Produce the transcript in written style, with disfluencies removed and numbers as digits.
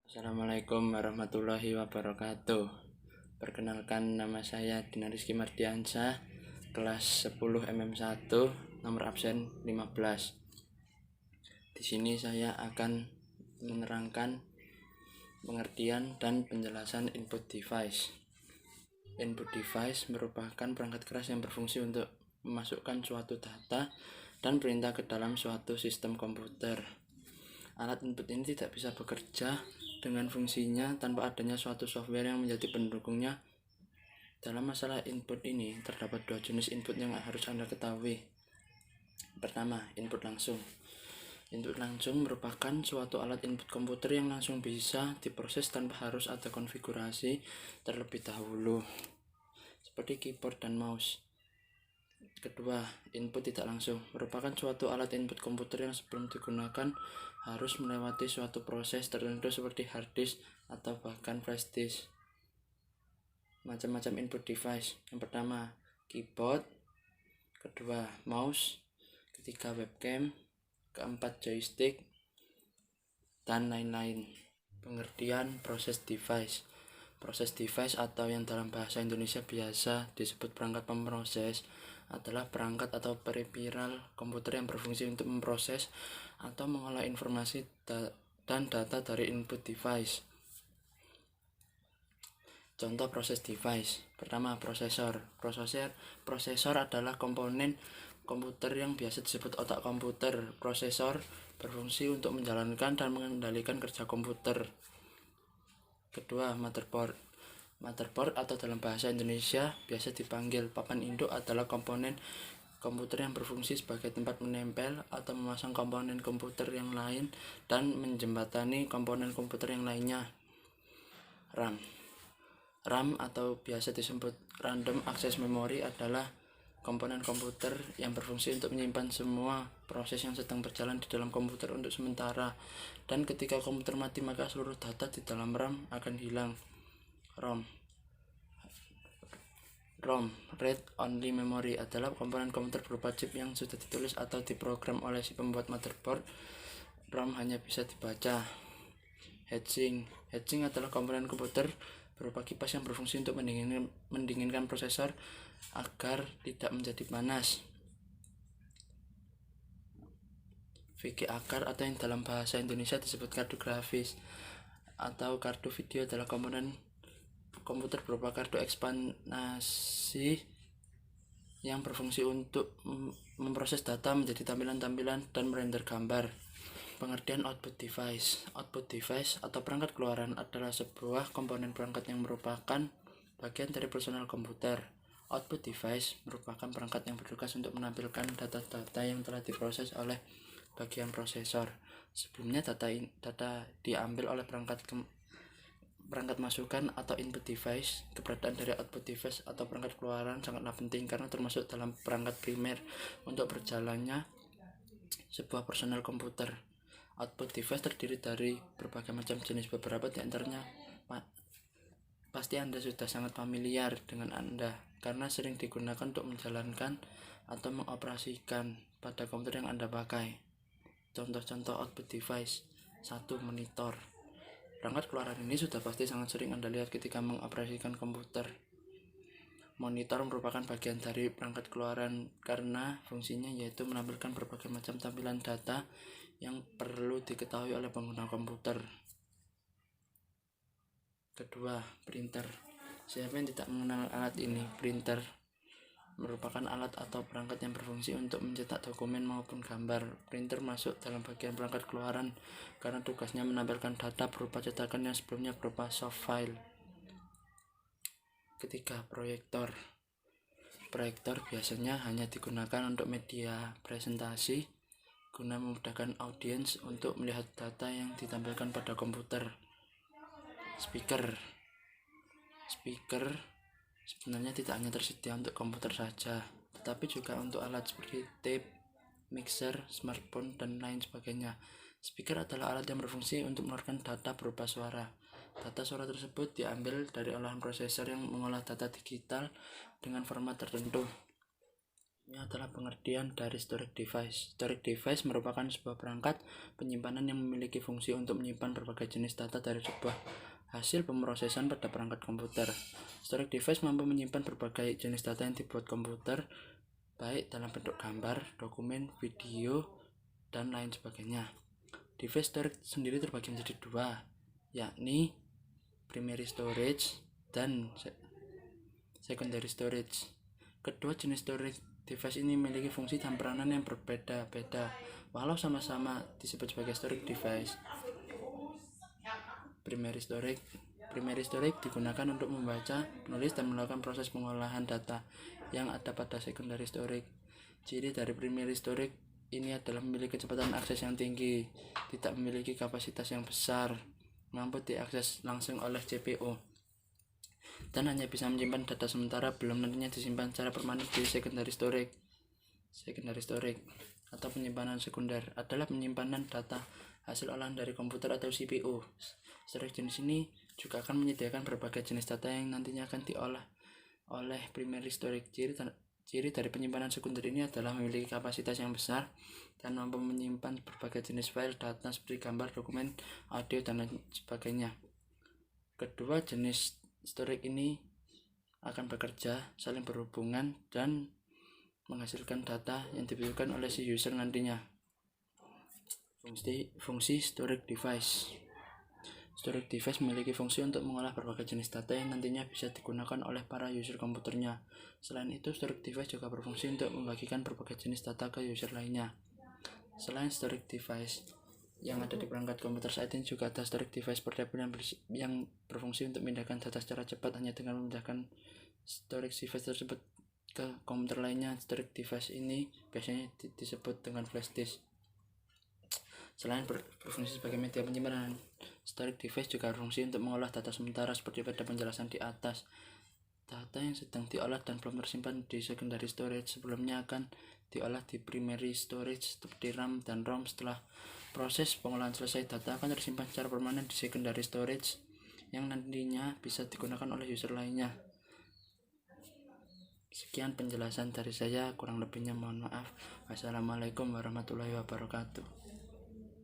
Assalamualaikum warahmatullahi wabarakatuh. Perkenalkan, nama saya Dinar Rizky Mardiansyah, kelas 10 MM1, nomor absen 15. Di sini saya akan menerangkan pengertian dan penjelasan input device. Input device merupakan perangkat keras yang berfungsi untuk memasukkan suatu data dan perintah ke dalam suatu sistem komputer. Alat input ini tidak bisa bekerja dengan fungsinya tanpa adanya suatu software yang menjadi pendukungnya. Dalam masalah input ini, terdapat dua jenis input yang harus Anda ketahui. Pertama, input langsung. Input langsung merupakan suatu alat input komputer yang langsung bisa diproses tanpa harus ada konfigurasi terlebih dahulu, seperti keyboard dan mouse. Kedua, input tidak langsung merupakan suatu alat input komputer yang sebelum digunakan harus melewati suatu proses tertentu seperti hard disk atau bahkan flash disk. Macam-macam input device. Yang pertama, keyboard. Kedua, mouse. Ketiga, webcam. Keempat, joystick, dan lain-lain. Pengertian proses device. Proses device atau yang dalam bahasa Indonesia biasa disebut perangkat pemroses adalah perangkat atau peripheral komputer yang berfungsi untuk memproses atau mengolah informasi dan data dari input device. Contoh proses device. Pertama, prosesor. Prosesor adalah komponen komputer yang biasa disebut otak komputer. Prosesor berfungsi untuk menjalankan dan mengendalikan kerja komputer. Kedua, motherboard. Motherboard atau dalam bahasa Indonesia biasa dipanggil papan induk adalah komponen komputer yang berfungsi sebagai tempat menempel atau memasang komponen komputer yang lain dan menjembatani komponen komputer yang lainnya. RAM atau biasa disebut Random Access Memory adalah komponen komputer yang berfungsi untuk menyimpan semua proses yang sedang berjalan di dalam komputer untuk sementara, dan ketika komputer mati maka seluruh data di dalam RAM akan hilang. ROM Read Only Memory adalah komponen komputer berupa chip yang sudah ditulis atau diprogram oleh si pembuat motherboard. ROM hanya bisa dibaca. Heatsink adalah komponen komputer berupa kipas yang berfungsi untuk mendinginkan prosesor agar tidak menjadi panas. VGA card atau yang dalam bahasa Indonesia disebut kartu grafis atau kartu video adalah komponen komputer berupa kartu ekspansi yang berfungsi untuk memproses data menjadi tampilan-tampilan dan merender gambar. Pengertian output device. Output device atau perangkat keluaran adalah sebuah komponen perangkat yang merupakan bagian dari personal komputer. Output device merupakan perangkat yang bertugas untuk menampilkan data-data yang telah diproses oleh bagian prosesor. Sebelumnya data diambil oleh perangkat masukan atau input device. Keberadaan dari output device atau perangkat keluaran sangatlah penting karena termasuk dalam perangkat primer untuk berjalannya sebuah personal komputer. Output device terdiri dari berbagai macam jenis. Beberapa di antaranya pasti Anda sudah sangat familiar dengan Anda karena sering digunakan untuk menjalankan atau mengoperasikan pada komputer yang Anda pakai. Contoh-contoh output device. 1. Monitor. Perangkat keluaran ini sudah pasti sangat sering Anda lihat ketika mengoperasikan komputer. Monitor merupakan bagian dari perangkat keluaran karena fungsinya yaitu menampilkan berbagai macam tampilan data yang perlu diketahui oleh pengguna komputer. Kedua, printer. Siapa yang tidak mengenal alat ini? Printer merupakan alat atau perangkat yang berfungsi untuk mencetak dokumen maupun gambar. Printer masuk dalam bagian perangkat keluaran karena tugasnya menampilkan data berupa cetakan yang sebelumnya berupa soft file. Ketiga, proyektor. Proyektor biasanya hanya digunakan untuk media presentasi guna memudahkan audiens untuk melihat data yang ditampilkan pada komputer. Speaker sebenarnya tidak hanya tersedia untuk komputer saja, tetapi juga untuk alat seperti tape, mixer, smartphone, dan lain sebagainya. Speaker adalah alat yang berfungsi untuk mengeluarkan data berupa suara. Data suara tersebut diambil dari olahan prosesor yang mengolah data digital dengan format tertentu. Ini adalah pengertian dari storage device. Storage device merupakan sebuah perangkat penyimpanan yang memiliki fungsi untuk menyimpan berbagai jenis data dari sebuah hasil pemrosesan pada perangkat komputer. Storage device mampu menyimpan berbagai jenis data yang dibuat komputer, baik dalam bentuk gambar, dokumen, video, dan lain sebagainya. Device storage sendiri terbagi menjadi dua, yakni primary storage dan secondary storage. Kedua jenis storage device ini memiliki fungsi dan peranan yang berbeda-beda, walau sama-sama disebut sebagai storage device. Primary storage digunakan untuk membaca, menulis, dan melakukan proses pengolahan data yang ada pada secondary storage. Ciri dari primary storage ini adalah memiliki kecepatan akses yang tinggi, tidak memiliki kapasitas yang besar, mampu diakses langsung oleh CPU, dan hanya bisa menyimpan data sementara, belum nantinya disimpan secara permanen di secondary storage. Secondary storage atau penyimpanan sekunder adalah penyimpanan data hasil olahan dari komputer atau CPU. Storage jenis ini juga akan menyediakan berbagai jenis data yang nantinya akan diolah oleh primary storage. Ciri dari penyimpanan sekunder ini adalah memiliki kapasitas yang besar dan mampu menyimpan berbagai jenis file data seperti gambar, dokumen, audio, dan lain sebagainya. Kedua jenis storage ini akan bekerja, saling berhubungan, dan menghasilkan data yang dibutuhkan oleh si user nantinya. Fungsi storage device. Storage device memiliki fungsi untuk mengolah berbagai jenis data yang nantinya bisa digunakan oleh para user komputernya. Selain itu, storage device juga berfungsi untuk membagikan berbagai jenis data ke user lainnya. Selain storage device yang ada di perangkat komputer saat ini, juga ada storage device portable yang berfungsi untuk memindahkan data secara cepat hanya dengan memindahkan storage device tersebut ke komputer lainnya. Storage device ini biasanya disebut dengan flash disk. Selain berfungsi sebagai media penyimpanan, storage device juga berfungsi untuk mengolah data sementara seperti pada penjelasan di atas. Data yang sedang diolah dan belum tersimpan di secondary storage sebelumnya akan diolah di primary storage seperti RAM dan ROM. Setelah proses pengolahan selesai, data akan tersimpan secara permanen di secondary storage yang nantinya bisa digunakan oleh user lainnya. Sekian penjelasan dari saya, kurang lebihnya mohon maaf. Wassalamualaikum warahmatullahi wabarakatuh.